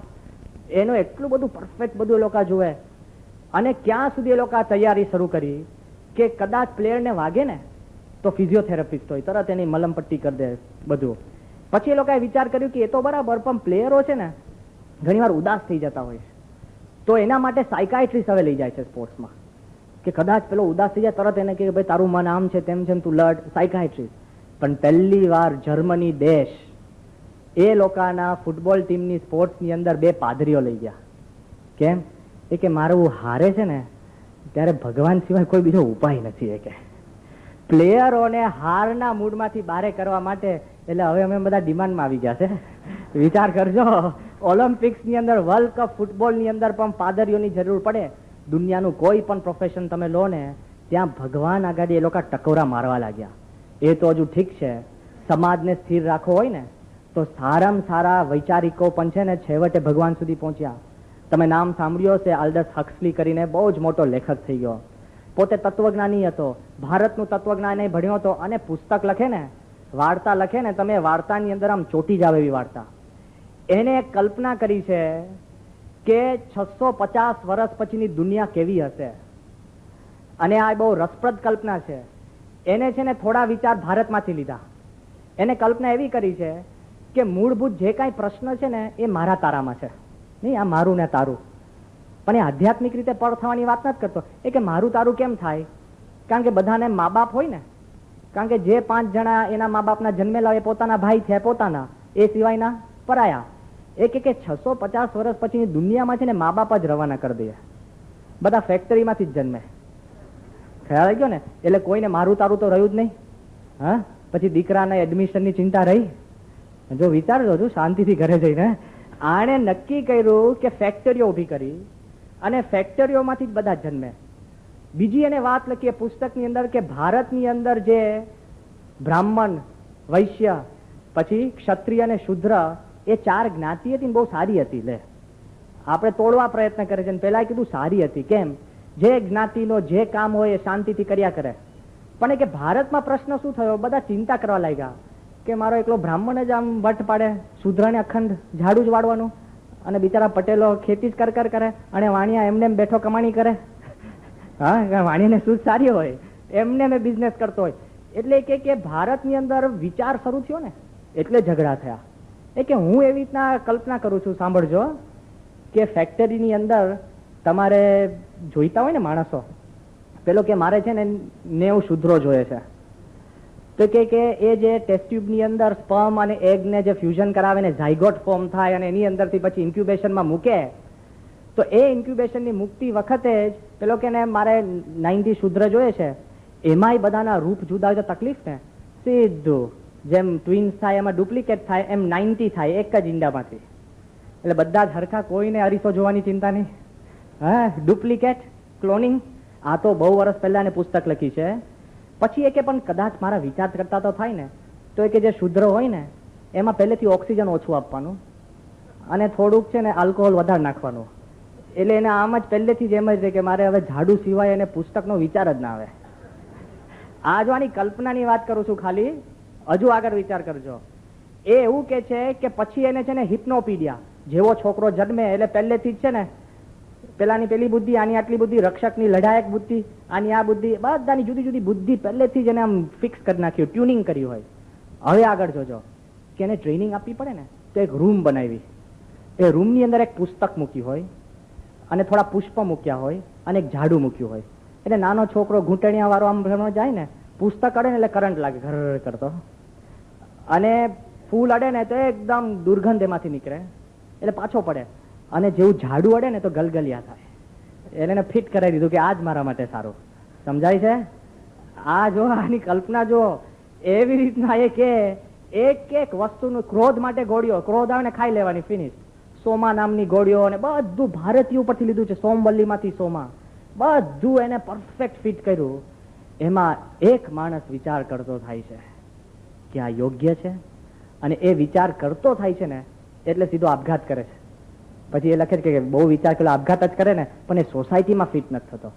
એનું એટલું બધું પરફેક્ટ બધું એ લોકો જુએ. અને ક્યાં સુધી એ લોકો તૈયારી શરૂ કરી કે કદાચ પ્લેયરને વાગે ને તો ફિઝિયોથેરાપિસ્ટ હોય, તરત એની મલમપટ્ટી કરી દે બધું. પછી એ લોકોએ વિચાર કર્યું કે એ તો બરાબર, પણ પ્લેયરો છે ને ઘણી વાર ઉદાસ થઈ જતા હોય, તો એના માટે સાયકાઇટ્રિસ્ટ હવે લઈ જાય છે સ્પોર્ટ્સમાં. કે કદાચ પેલો ઉદાસ થઈ જાય, તરત એને કે ભાઈ તારું મન આમ છે તેમ છે, તું લડ. સાયકાઇટ્રિસ્ટ. પણ પહેલી વાર જર્મની દેશ એ લોકોના ફૂટબોલ ટીમની સ્પોર્ટ્સની અંદર 2 પાદરીઓ લઈ ગયા. કેમ? એ કે મારું હારે છે ને ત્યારે ભગવાન સિવાય કોઈ બીજો ઉપાય નથી. એ કે પ્લેયરોને હારના મૂડમાંથી બહાર કરવા માટે, એટલે હવે અમે બધા ડિમાન્ડમાં આવી ગયા છે. વિચાર કરજો, ઓલિમ્પિક્સની અંદર, વર્લ્ડ કપ ફૂટબોલની અંદર પણ પાદરીઓની જરૂર પડે. દુનિયાનું કોઈ પણ પ્રોફેશન તમે લો ને, ત્યાં ભગવાન આગળ એ લોકો ટકોરા મારવા લાગ્યા. એ તો હજુ ઠીક છે, સમાજને સ્થિર રાખવો હોય ને તો સારામાં સારા વૈચારિકો પણ છે ને છેવટે ભગવાન સુધી પહોંચ્યા. તમે નામ સાંભળ્યો હશે, આલ્ડસ હક્સલી કરીને બહુ જ મોટો લેખક થઈ ગયો. પોતે તત્વજ્ઞાની હતો, ભારતનું તત્વજ્ઞાન એ ભણ્યો હતો, અને પુસ્તક લખે ને, વાર્તા લખે ને, તમે વાર્તાની અંદર આમ ચોટી જાવ એવી વાર્તા. એને એક કલ્પના કરી છે કે 650 વર્ષ પછીની દુનિયા કેવી હશે. અને આ બહુ રસપ્રદ કલ્પના છે. એને છે ને થોડા વિચાર ભારતમાંથી લીધા. એને કલ્પના એવી કરી છે કે મૂળભૂત જે કાંઈ પ્રશ્ન છે ને એ મારા તારામાં છે. નહીં, આ મારું ને તારું. પણ એ આધ્યાત્મિક રીતે પર થવાની વાત નથી કરતો. એ કે મારું તારું કેમ થાય? કારણ કે બધાને મા બાપ હોય ને. કારણ કે જે 5 જણા એના મા બાપના જન્મેલા એ પોતાના ભાઈ છે, પોતાના, એ સિવાયના પરાયા. એ કે 650 વર્ષ પછીની દુનિયામાં છે ને મા બાપ જ રવાના કરી દે. બધા ફેક્ટરીમાંથી જ જન્મે. ખ્યાલ આવી ગયો ને? એટલે કોઈને મારું તારું તો રહ્યું જ નહીં. હા, પછી દીકરાના એડમિશનની ચિંતા રહી. જો વિચારજો, જો શાંતિથી ઘરે જઈને. આણે નક્કી કર્યું કે ફેક્ટરીઓ ઊભી કરી, અને ફેક્ટરીઓમાંથી જ બધા જન્મે. બીજી એને વાત લખી પુસ્તકની અંદર કે ભારતની અંદર જે બ્રાહ્મણ, વૈશ્ય, પછી ક્ષત્રિય અને શુદ્ર, એ 4 જ્ઞાતિ હતી ને બહુ સારી હતી. લે, આપણે તોડવા પ્રયત્ન કરે છે. પેલા કીધું સારી હતી. કેમ? જે જ્ઞાતિનો જે કામ હોય એ શાંતિથી કર્યા કરે. પણ એ કે ભારતમાં પ્રશ્ન શું થયો? બધા ચિંતા કરવા લાગ્યા કે મારો એકલો બ્રાહ્મણ જ આમ વટ પાડે, શુદ્રને અખંડ ઝાડુ જ વાળવાનું, અને બિચારા પટેલો ખેતી જ કર કરે, અને વાણિયા એમને બેઠો કમાણી કરે. હા, વાણિયાને સૂઝ સારી હોય, એમને મેં બિઝનેસ કરતો હોય. એટલે કે ભારતની અંદર વિચાર શરૂ થયો ને, એટલે ઝઘડા થયા. એ કે હું એવી રીતના કલ્પના કરું છું, સાંભળજો, કે ફેક્ટરીની અંદર તમારે જોઈતા હોય ને માણસો, પેલો કે મારે છે ને 90 શુદ્રો જોઈએ છે. તો કે એ જે ટેસ્ટ ટ્યુબની અંદર સ્પર્મ અને એગને જે ફ્યુઝન કરાવે ને ઝાયગોટ ફોર્મ થાય, અને એની અંદરથી પછી ઇન્ક્યુબેશનમાં મૂકે, તો એ ઇન્ક્યુબેશનની મુક્તિ વખતે જ પેલો કે મારે 90 શુદ્ર જોઈએ છે. એમાંય બધાના રૂપ જુદા હોય તો તકલીફ ને. સીધું જેમ ટ્વિન્સ થાય એમાં ડુપ્લિકેટ થાય, એમ 90 થાય એક જ ઈંડામાંથી. એટલે બધા જ હરખા, કોઈને અરીસો જોવાની ચિંતા નહીં. હા, ડુપ્લિકેટ, ક્લોનિંગ. આ તો બહુ વર્ષ પહેલા એને પુસ્તક લખી છે. પછી એ કે પણ કદાચ મારા વિચાર કરતા તો થાય ને, તો એ કે જે શુદ્ર હોય ને એમાં પહેલેથી ઓક્સિજન ઓછું આપવાનું, અને થોડુંક છે ને આલ્કોહોલ વધારે નાખવાનું. એટલે એને આમ જ પહેલેથી જ એમ જ કે મારે હવે ઝાડુ સિવાય એને પુસ્તકનો વિચાર જ ના આવે. આ જો આની કલ્પનાની વાત કરું છું ખાલી, હજુ આગળ વિચાર કરજો એ એવું કે છે કે પછી એને છે ને હિપ્નોપીડિયા, જેવો છોકરો જન્મે એટલે પહેલેથી જ છે ને પેલાની પેલી બુદ્ધિ, આની આટલી બુદ્ધિ, રક્ષકની લડાયક બુદ્ધિ, આની આ બુદ્ધિ, બધાની જુદી જુદી બુદ્ધિ પહેલેથી જ એને આમ ફિક્સ કરી નાખ્યું, ટ્યુનિંગ કર્યું હોય. હવે આગળ જોજો કે એને ટ્રેનિંગ આપવી પડે ને તો એક રૂમ બનાવી, એ રૂમની અંદર એક પુસ્તક મૂક્યું હોય અને થોડા પુષ્પ મૂક્યા હોય અને એક ઝાડુ મૂક્યું હોય. એટલે નાનો છોકરો ઘૂંટણિયા વાળો આમ જાય ને, પુસ્તક અડે ને એટલે કરંટ લાગે ઘર કરતો, અને ફૂલ અડે ને તો એકદમ દુર્ગંધ એમાંથી નીકળે એટલે પાછો પડે, અને જેવું ઝાડુ અડે ને તો ગલગલિયા થાય. એટલે એને ફિટ કરાવી દીધું કે આ જ મારા માટે સારું. સમજાય છે? આ જો આની કલ્પના જો એવી રીતના એ કે એક એક વસ્તુનું, ક્રોધ માટે ગોળીઓ, ક્રોધ આવે ને ખાઈ લેવાની, ફિનિશ. સોમા નામની ગોળીઓ અને બધું ભારતીય ઉપરથી લીધું છે, સોમવલ્લીમાંથી સોમા, બધું એને પરફેક્ટ ફિટ કર્યું. એમાં એક માણસ વિચાર કરતો થાય છે કે આ યોગ્ય છે, અને એ વિચાર કરતો થાય છે ને એટલે સીધો આપઘાત કરે છે. પછી એ લખે છે કે બહુ વિચાર કર્યો આપઘાત જ કરે ને, પણ એ સોસાયટીમાં ફિટ નથી થતો.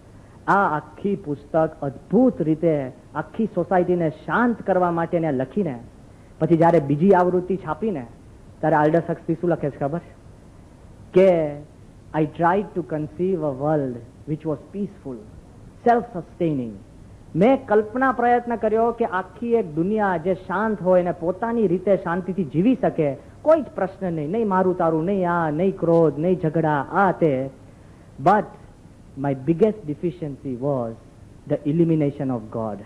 આ આખી પુસ્તક અદ્ભુત રીતે આખી સોસાયટીને શાંત કરવા માટે લખીને પછી જયારે બીજી આવૃત્તિ છાપીને ત્યારે આલ્ડસ હક્સલી શું લખે છે ખબર કે આઈ tried to conceive a world which was peaceful, self sustaining. મેં કલ્પના પ્રયત્ન કર્યો કે આખી એક દુનિયા જે શાંત હોય ને પોતાની રીતે શાંતિથી જીવી શકે, કોઈ જ પ્રશ્ન નહીં, નહીં મારું તારું, નહીં આ, નહીં ક્રોધ, નહીં ઝઘડા, આ તે. But my biggest deficiency was the elimination of God.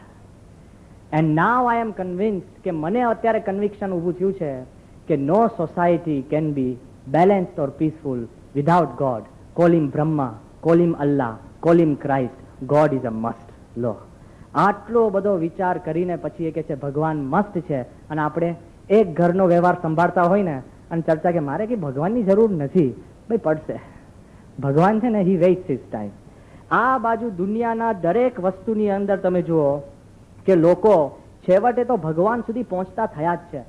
And now I am convinced કે મને અત્યારે કન્વિક્શન ઊભું થયું છે કે no society can be balanced or peaceful without God. Call him Brahma, call him Allah, call him Christ. God is a must. લો, આટલો બધો વિચાર કરીને પછી એ કે છે ભગવાન મસ્ત છે, અને આપણે એક ઘરનો વ્યવહાર સંભાળતા હોય ને અને ચર્ચા કે મારે કે ભગવાનની જરૂર નથી, ભાઈ પડશે. ભગવાન છે ને હી વેઇટ્સ હિઝ ટાઈમ. આ બાજુ દુનિયાના દરેક વસ્તુની અંદર તમે જુઓ કે લોકો છેવટે તો ભગવાન સુધી પહોંચતા થયા જ છે,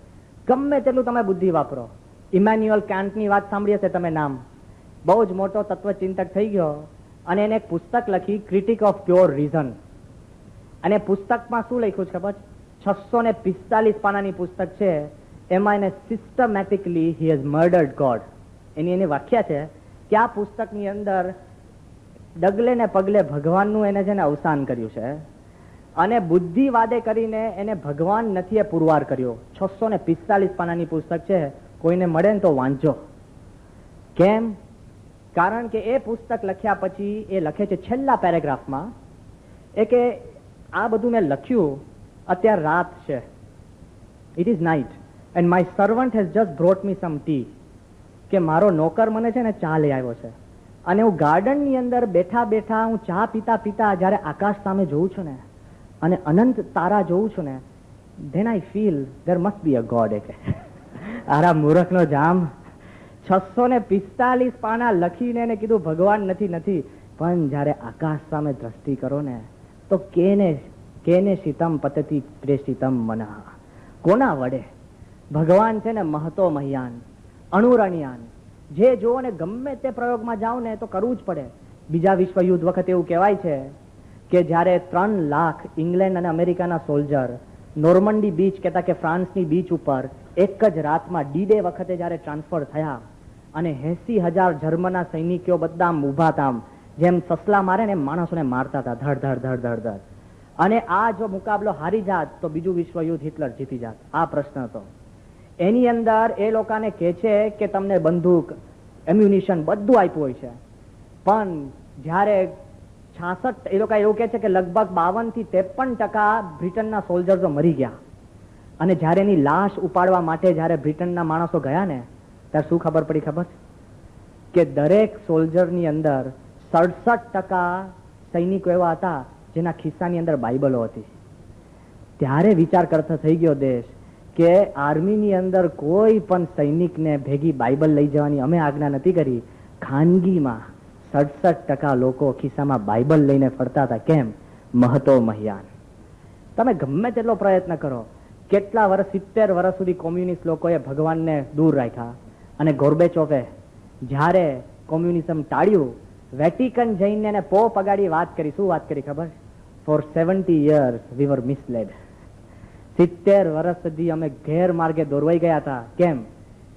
ગમે તેટલું તમે બુદ્ધિ વાપરો. ઇમેન્યુઅલ કાન્ટની વાત સાંભળી હશે તમે, નામ બહુ જ મોટો તત્વચિંતક થઈ ગયો, અને એને એક પુસ્તક લખી, ક્રિટિક ઓફ પ્યોર રીઝન. અને પુસ્તકમાં શું લખ્યું છે ખબર? 645 પાનાની પુસ્તક છે. એમાં એને સિસ્ટમેટિકલી હી હેઝ મર્ડર્ડ ગોડ. એની વ્યાખ્યા છે કે આ પુસ્તકની અંદર ડગલે ને પગલે ભગવાનનું એને છે ને અવસાન કર્યું છે, અને બુદ્ધિવાદે કરીને એને ભગવાન નથી એ પુરવાર કર્યો. 645 પાનાની પુસ્તક છે, કોઈને મળે ને તો વાંચો. કેમ? કારણ કે એ પુસ્તક લખ્યા પછી એ લખે છે છેલ્લા પેરેગ્રાફમાં એ કે આ બધું મેં લખ્યું અત્યારે રાત છે, it is night, and my servant has just brought me some tea. કે મારો નોકર મને છે ને ચા લઈ આવ્યો છે, અને હું ગાર્ડનની અંદર બેઠા બેઠા હું ચા પીતા પીતા જયારે આકાશ સામે જોઉં છું ને અને અનંત તારા જોઉં છું ને, than I feel there must be a God. કે આરા મૂર્ખનો જામ 645 પાના લખીને એને કીધું ભગવાન નથી, પણ જયારે આકાશ સામે દ્રષ્ટિ કરો ને તો કેને શીતમ પતતી પ્રેષિતમ મનઃ. કોના વડે? ભગવાન છે ને મહતો મહ્યાન, અણુરણ્યાન. જે જો ને ગમે તે પ્રયોગમાં જાઓ ને તો કરવું જ પડે. બીજા વિશ્વયુદ્ધ વખતે એવું કહેવાય છે કે જયારે 3 લાખ ઇંગ્લેન્ડ અને અમેરિકાના સોલ્જર નોર્મન્ડી બીચ કહેતા કે ફ્રાન્સની બીચ ઉપર એક જ રાતમાં ડી-ડે વખતે જયારે ટ્રાન્સફર થયા, અને 80,000 જર્મનના સૈનિકો બધા ઉભા હતા, જેમ સસલા મારે ને માણસોને મારતા હતા, ધડ ધડ ધડ ધડ ધડ. અને આ જો મુકાબલો હારી જાત તો બીજું વિશ્વયુદ્ધ હિટલર જીતી જાત. આ પ્રશ્ન હતો. એની અંદર એ લોકોને કહે છે કે તમને બંદૂક, એમ્યુનિશન બધું આપ્યું હોય છે, પણ જયારે 66 એ લોકો એવું કહે છે કે લગભગ 52 થી 53% બ્રિટનના સોલ્જર્સો મરી ગયા. અને જયારે એની લાશ ઉપાડવા માટે જયારે બ્રિટનના માણસો ગયા ને ત્યારે શું ખબર પડી ખબર? કે દરેક સોલ્જરની અંદર 67% સૈનિકો એવા હતા જેના ખિસ્સાની અંદર બાઇબલો હતી. ત્યારે વિચાર કરતા થઈ ગયો દેશ કે આર્મીની અંદર કોઈ પણ સૈનિકને ભેગી બાઇબલ લઈ જવાની અમે આજ્ઞા નથી કરી. ખાનગીમાં 67% લોકો ખિસ્સામાં બાઇબલ લઈને ફરતા હતા. કેમ? મહતો મહ્યાન. તમે ગમે તેટલો પ્રયત્ન કરો, કેટલા વર્ષ, 70 વર્ષ સુધી કોમ્યુનિસ્ટ લોકોએ ભગવાનને દૂર રાખ્યા, અને ગોર્બેચોવે જ્યારે કોમ્યુનિઝમ ટાળ્યું, વેટિકન જઈને એને પોપ અગાડી વાત કરી. શું વાત કરી ખબર? For 70 years we were misled. 70 વર્ષ સુધી અમે ગેરમાર્ગે દોરવાઈ ગયા હતા. કેમ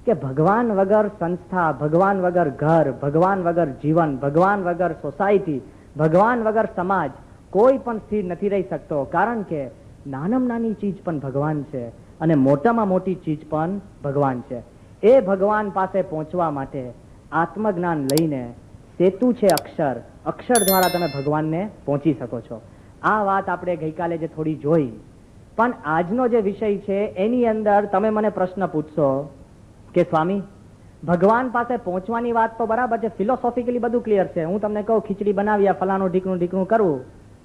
કે ભગવાન વગર સંસ્થા, ભગવાન વગર ઘર, ભગવાન વગર જીવન, ભગવાન વગર સોસાયટી, ભગવાન વગર સમાજ કોઈ પણ સ્થિર નથી રહી શકતો. કારણ કે નાનામાં નાની ચીજ પણ ભગવાન છે અને મોટામાં મોટી ચીજ પણ ભગવાન છે. એ ભગવાન પાસે પહોંચવા માટે આત્મજ્ઞાન લઈને સેતુ છે અક્ષર, અક્ષર દ્વારા તમે ભગવાનને પહોંચી શકો છો. આ વાત આપણે ગઈકાલે જે થોડી જોઈ, પણ આજનો જે વિષય છે એની અંદર તમે મને પ્રશ્ન પૂછશો કે સ્વામી ભગવાન પાસે પહોંચવાની વાત તો બરાબર છે, ફિલોસોફિકલી બધું ક્લિયર છે. હું તમને કહું ખીચડી બનાવી, ફલાનું ઢીકણું કરવું,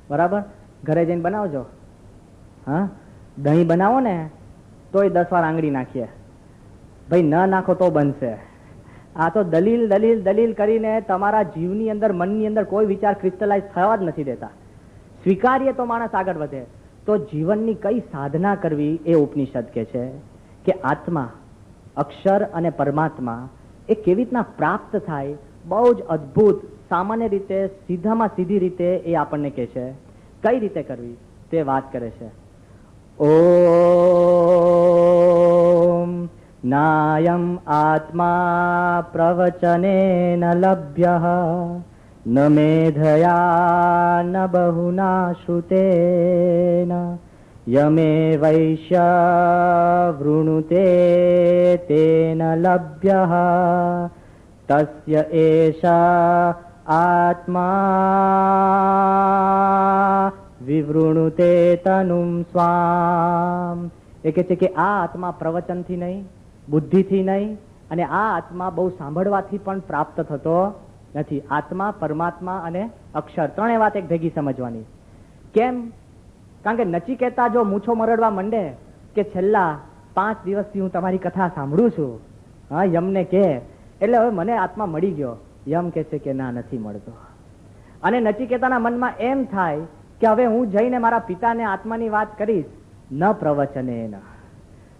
બરાબર, ઘરે જઈને બનાવજો. હા, દહીં બનાવો ને તોય 10 વાર આંગળી નાખીએ, ભાઈ ન નાખો તો બનશે. આ તો દલીલ દલીલ દલીલ કરીને તમારા જીવની અંદર, મનની અંદર કોઈ વિચાર ક્રિસ્ટલાઇઝ થવા જ નથી દેતા. સ્વીકારીએ તો માણસ આગળ વધે. તો જીવનની કઈ સાધના કરવી એ ઉપનિષદ કે છે કે આત્મા, અક્ષર અને પરમાત્મા એ કેવી રીતના પ્રાપ્ત થાય, બહુ જ અદ્ભુત, સામાન્ય રીતે સીધામાં સીધી રીતે એ આપણને કહે છે. કઈ રીતે કરવી તે વાત કરે છે. ઓમ નાયમ આત્મા પ્રવચનેન લભ્યઃ ન મેધયા ન બહુના શ્રુતેન યમે વૈશ્ય વૃણુતે તેન લભ્યઃ તસ્ય એષા આત્મા વિવૃણુતે તનુમ સ્વામ. એ કહે છે કે આ આત્મા પ્રવચનથી નહીં, બુદ્ધિથી નહીં, અને આ આત્મા બહુ સાંભળવાથી પણ પ્રાપ્ત થતો નથી. આત્મા, પરમાત્મા અને અક્ષર ત્રણેય વાત એક ભેગી સમજવાની. કેમ? કારણ કે નચિકેતા જો મૂછો મરડવા માંડે કે છેલ્લા 5 દિવસથી હું તમારી કથા સાંભળું છું, હા, યમને કે એટલે હવે મને આત્મા મળી ગયો. યમ કે છે કે ના, નથી મળતો. અને નચિકેતાના મનમાં એમ થાય કે હવે હું જઈને મારા પિતાને આત્માની વાત કરીશ. ન પ્રવચને,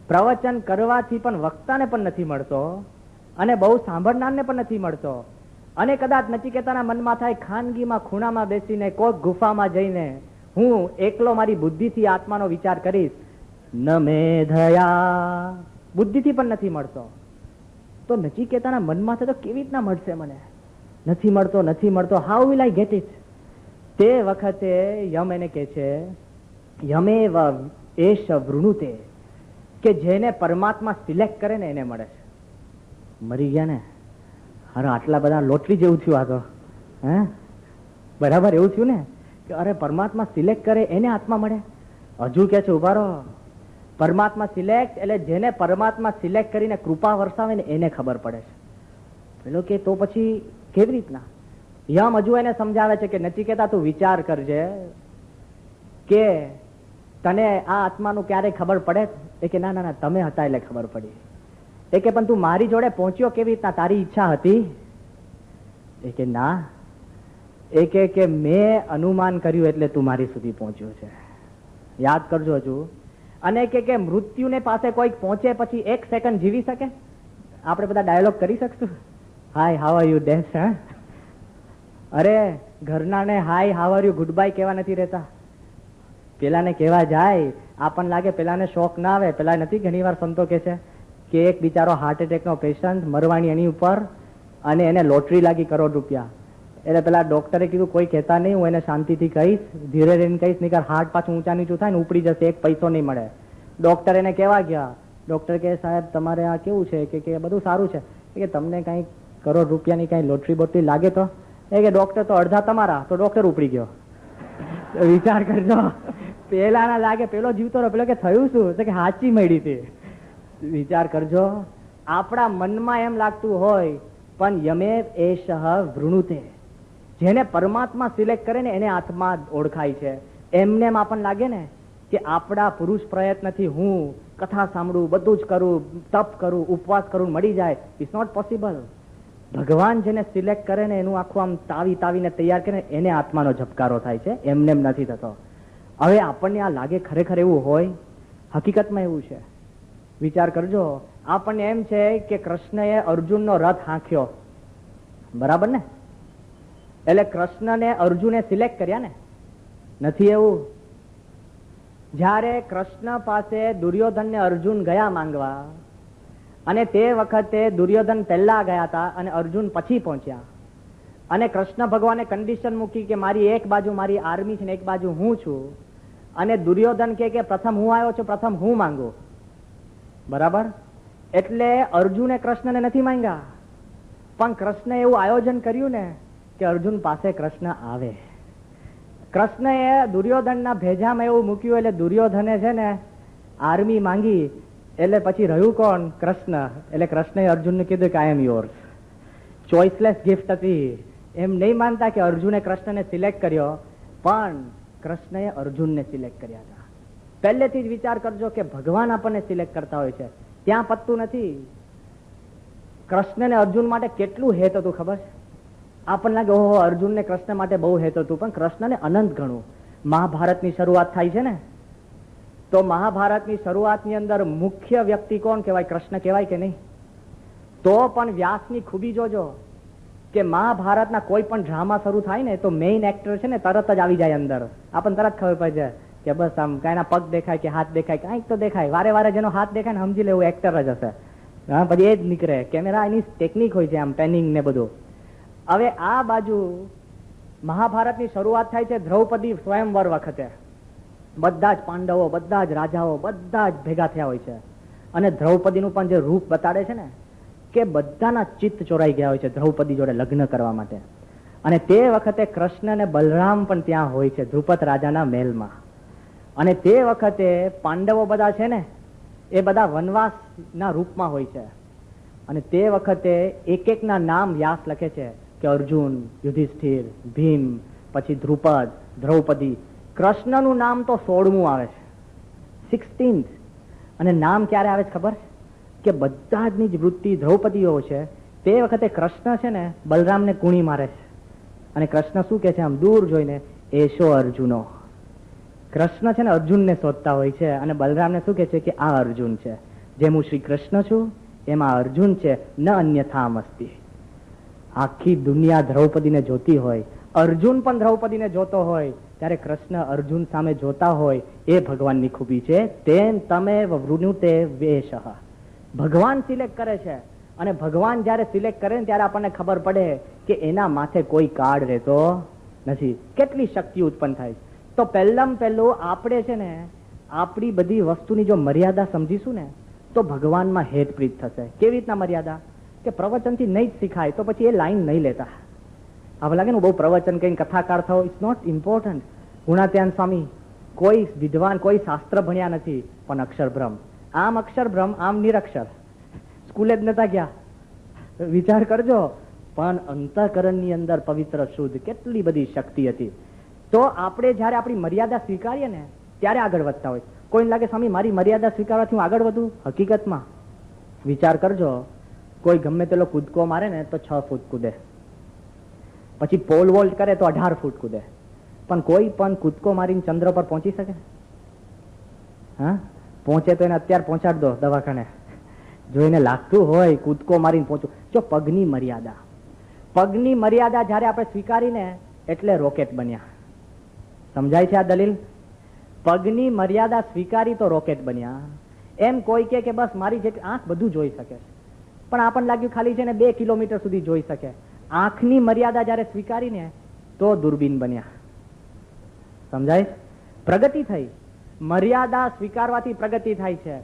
પ્રવચન કરવાથી પણ વક્તાને પણ નથી મળતો અને બહુ સાંભળનારને પણ નથી મળતો. અને કદાચ નચિકેતાના મનમાં થાય ખાનગીમાં ખૂણામાં બેસીને કોઈક ગુફામાં જઈને હું એકલો મારી બુદ્ધિથી આત્માનો વિચાર કરીશ. ન મેધયા, બુદ્ધિથી પણ નથી મળતો. તો નચિકેતાના મનમાં તો કેવી રીતના મળશે મને? નથી મળતો, નથી મળતો. How will I get it? તે વખતે યમ એને કહે છે, યમેવ એષ વૃણુતે, કે જેને પરમાત્મા સિલેક્ટ કરે ને એને મળે છે. મરી ગયા ને, અરે આટલા બધા લોટરી જેવું થયું આ તો. હે, બરાબર એવું થયું ને કે અરે પરમાત્મા સિલેક્ટ કરે એને આત્મા મળે. હજુ કે છે ઉભા રહો, પરમાત્મા સિલેક્ટ એટલે જેને પરમાત્મા સિલેક્ટ કરીને કૃપા વરસાવે ને એને ખબર પડે છે. પેલો કે તો પછી કેવી રીતના? યમ હજુ એને સમજાવે છે કે નચિકેતા તું વિચાર કરજે કે તને આ આત્માનું ક્યારે ખબર પડે? એ કે ના ના ના, તમે હતા એટલે ખબર પડી. એ કે પણ તું મારી જોડે પહોંચ્યો કેવી રીતના? તારી ઈચ્છા હતી? એ કે ના. એ કે મેં અનુમાન કર્યું એટલે તું મારી સુધી પહોંચ્યો છે. યાદ કરજો હજુ. અને કે મૃત્યુને પાસે કોઈક પહોંચે પછી 1 સેકન્ડ જીવી શકે? આપણે બધા ડાયલોગ કરી શકશું? હાય હાવ આર યુ ડેસ? હા, અરે ઘરનાને hi how are you goodbye કેવા નથી રહેતા. પેલાને કેવા જાય, આપણને લાગે પેલાને શોખ ના આવે. પેલા નથી ઘણી વાર સંતો કે છે કે એક બિચારો હાર્ટ એટેકનો પેશન્ટ, મરવાની એની ઉપર, અને એને લોટરી લાગી ₹1 કરોડ. એટલે પેલા ડોક્ટરે કીધું કોઈ કહેતા નહીં, હું એને શાંતિથી કહીશ, ધીરે રહીને કહીશ, નહીં હાર્ટ પાછું ઊંચા નીચું થાય ને ઉપડી જશે, 1 પૈસો નહીં મળે. ડોક્ટર એને કહેવા ગયા. ડોક્ટર કહે સાહેબ તમારે આ કેવું છે? કે બધું સારું છે. કે તમને કઈ ₹1 કરોડ કઈ લોટરી બોટરી લાગે તો? એ કે ડોક્ટર તો અડધા તમારા. તો ડોક્ટર ઉપડી ગયો. વિચાર કરજો, પેલા ના લાગે પેલો જીવતો રહ્યો. પેલો કે થયું શું? તો કે હાચી મળી હતી. વિચાર કરજો, આપણા મનમાં એમ લાગતું હોય, પણ યમેવ એષઃ વૃણુતે, જેને પરમાત્મા સિલેક્ટ કરે ને એને આત્મા ઓળખાય છે. એમને આપણને લાગે ને કે આપણા પુરુષ પ્રયત્નથી હું કથા સાંભળું, બધું જ કરું, તપ કરું, ઉપવાસ કરું, મળી જાય. It's not possible. ભગવાન જેને સિલેક્ટ કરે ને એનું આખું આમ તાવીને તૈયાર કરે એને આત્માનો ઝબકારો થાય છે, એમને એમ નથી થતો. હવે આપણને આ લાગે ખરેખર એવું હોય? હકીકતમાં એવું છે. વિચાર કરજો, આપણને એમ છે કે કૃષ્ણએ અર્જુનનો રથ હાંક્યો, બરાબર ને? એટલે કૃષ્ણને અર્જુને સિલેક્ટ કર્યા ને? નથી એવું. જ્યારે કૃષ્ણ પાસે દુર્યોધન ને અર્જુન ગયા માંગવા, અને તે વખતે દુર્યોધન પહેલા ગયા હતા અને અર્જુન પછી પહોંચ્યા, અને કૃષ્ણ ભગવાને કન્ડિશન મૂકી કે મારી એક બાજુ મારી આર્મી છે ને એક બાજુ હું છું, અને દુર્યોધન કે પ્રથમ હું આવ્યો છું, પ્રથમ હું માંગુ. બરાબર? એટલે અર્જુને કૃષ્ણને નથી માંગ્યા, પણ કૃષ્ણે એવું આયોજન કર્યું ને કે અર્જુન પાસે કૃષ્ણ આવે. કૃષ્ણએ દુર્યોધનના ભેજામાં એવું મૂક્યું, એટલે દુર્યોધને છે ને આર્મી માંગી, એટલે પછી રહ્યું કોણ? કૃષ્ણ. એટલે કૃષ્ણએ અર્જુનને કીધું કે આઈ એમ યોર્સ. ચોઇસલેસ ગિફ્ટ હતી. એમ નહીં માનતા કે અર્જુને કૃષ્ણને સિલેક્ટ કર્યો, પણ કૃષ્ણએ અર્જુનને સિલેક્ટ કર્યા હતા. પહેલેથી જ વિચાર કરજો કે ભગવાન આપણને સિલેક્ટ કરતા હોય છે, ત્યાં પતતું નથી. કૃષ્ણને અર્જુન માટે કેટલું હેત હતું ખબર છે? આપણને લાગે ઓહો અર્જુનને કૃષ્ણ માટે બહુ હેત હતું, પણ કૃષ્ણને અનંત ઘણું. મહાભારતની શરૂઆત થાય છે ને, તો મહાભારતની શરૂઆતની અંદર મુખ્ય વ્યક્તિ કોણ કહેવાય? કૃષ્ણ કહેવાય કે નહીં? તો પણ વ્યાસની ખૂબી જોજો કે મહાભારતના કોઈ પણ ડ્રામા શરૂ થાય ને તો મેઇન એક્ટર છે ને તરત જ આવી જાય અંદર. આપણને તરત ખબર પડે છે કે બસ આમ કાંઈના પગ દેખાય કે હાથ દેખાય, કાંઈક તો દેખાય. વારે વારે જેનો હાથ દેખાય ને સમજી લેવું એક્ટર જ હશે. હા, પછી એ જ નીકળે. કેમેરા એની ટેકનિક હોય છે, આમ પેનિંગ ને બધું. હવે આ બાજુ મહાભારતની શરૂઆત થાય છે દ્રૌપદી સ્વયંવર વખતે. બધા જ પાંડવો, બધા જ રાજાઓ, બધા જ ભેગા થયા હોય છે, અને દ્રૌપદીનું પણ જે રૂપ બતાડે છે ને કે બધાના ચિત્ત ચોરાઈ ગયા હોય છે દ્રૌપદી જોડે લગ્ન કરવા માટે. અને તે વખતે કૃષ્ણ અને બલરામ પણ ત્યાં હોય છે ધ્રુપદ રાજાના મહેલમાં. અને તે વખતે પાંડવો બધા છે ને એ બધા વનવાસના રૂપમાં હોય છે. અને તે વખતે એક એકના નામ વ્યાસ લખે છે કે અર્જુન, યુધિષ્ઠિર, ભીમ, પછી દ્રુપદ, દ્રૌપદી. કૃષ્ણનું નામ તો 16મું આવે છે, 16th. અને નામ ક્યારે આવે છે ખબર કે બધા જની જ વૃત્તિ દ્રૌપદીઓ છે. તે વખતે કૃષ્ણ છે ને બલરામને કુણી મારે છે, અને કૃષ્ણ શું કે છે આમ દૂર જોઈને, એશો અર્જુનો. કૃષ્ણ છે ને અર્જુનને શોધતા હોય છે, અને બલરામને શું કે છે કે આ અર્જુન છે, જેમ હું શ્રી કૃષ્ણ છું એમાં અર્જુન છે, ન અન્યથા મસ્તી. આખી દુનિયા દ્રૌપદીને જોતી હોય, અર્જુન પણ દ્રૌપદીને જોતો હોય, ત્યારે કૃષ્ણ અર્જુન સામે જોતા હોય, એ ભગવાનની ખૂબી છે. તેમ તમે વૃણુતે વેશ. ભગવાન સિલેક્ટ કરે છે, અને ભગવાન જયારે સિલેક્ટ કરે ને ત્યારે આપણને ખબર પડે કે એના માથે કોઈ કાર્ડ રહેતો નથી. કેટલી શક્તિ ઉત્પન્ન થાય. તો પહેલામાં પહેલું આપણે છે ને આપણી બધી વસ્તુની જો મર્યાદા સમજીશું ને તો ભગવાનમાં હેતપ્રીત થશે. કેવી રીતના મર્યાદા? કે પ્રવચનથી નહીં જ શીખાય તો પછી એ લાઈન નહીં લેતા. હવે લાગે ને બહુ પ્રવચન કઈ કથાકાર થવો, ઇટ્સ નોટ ઇમ્પોર્ટન્ટ. ગુણાત્યાન સ્વામી કોઈ વિદ્વાન, કોઈ શાસ્ત્ર ભણ્યા નથી, પણ અક્ષરભ્રમ. આમ અક્ષરભ્રમ, આમ નિરક્ષર. સ્કૂલે જ નતા ગયા. વિચાર કરજો. પણ અંતઃકરણની અંદર પવિત્ર શુદ્ધ કેટલી બધી શક્તિ હતી. તો આપણે જયારે આપણી મર્યાદા સ્વીકારીએ ને ત્યારે આગળ વધતા હોય. કોઈને લાગે સ્વામી મારી મર્યાદા સ્વીકારવાથી હું આગળ વધું. હકીકતમાં વિચાર કરજો, કોઈ ગમે તેલો કૂદકો મારે ને તો 6 ફૂટ કૂદે, પછી પોલ વોલ્ટ કરે તો 18 ફૂટ કૂદે, પણ કોઈ પણ કૂદકો મારીને ચંદ્ર પર પહોંચી શકે? હા, પહોંચે તો એને અત્યારે પહોંચાડ દો દવાખાને. જો એને લાગતું હોય કૂદકો મારીને પહોંચું. જો પગની મર્યાદા જયારે આપણે સ્વીકારીને એટલે રોકેટ બન્યા. સમજાય છે આ દલીલ? પગની મર્યાદા સ્વીકારી તો રોકેટ બન્યા. એમ કોઈ કે બસ મારી જેટલી આંખ બધું જોઈ શકે, પણ આપણને લાગ્યું ખાલી છે ને 2 કિલોમીટર સુધી જોઈ શકે. આંખની મર્યાદા જયારે સ્વીકારીને તો દૂરબીન બન્યા. સમજાય? પ્રગતિ થઈ. મર્યાદા સ્વીકારવાથી પ્રગતિ થાય છે.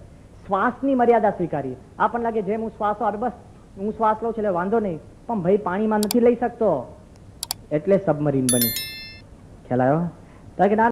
શ્વાસની મર્યાદા સ્વીકારી. આપણને લાગે જેમ હું શ્વાસ બસ હું શ્વાસ લઉં છું એટલે વાંધો નહીં, પણ ભાઈ પાણીમાં નથી લઈ શકતો એટલે સબમરીન બની. ખ્યાલ આવ્યો?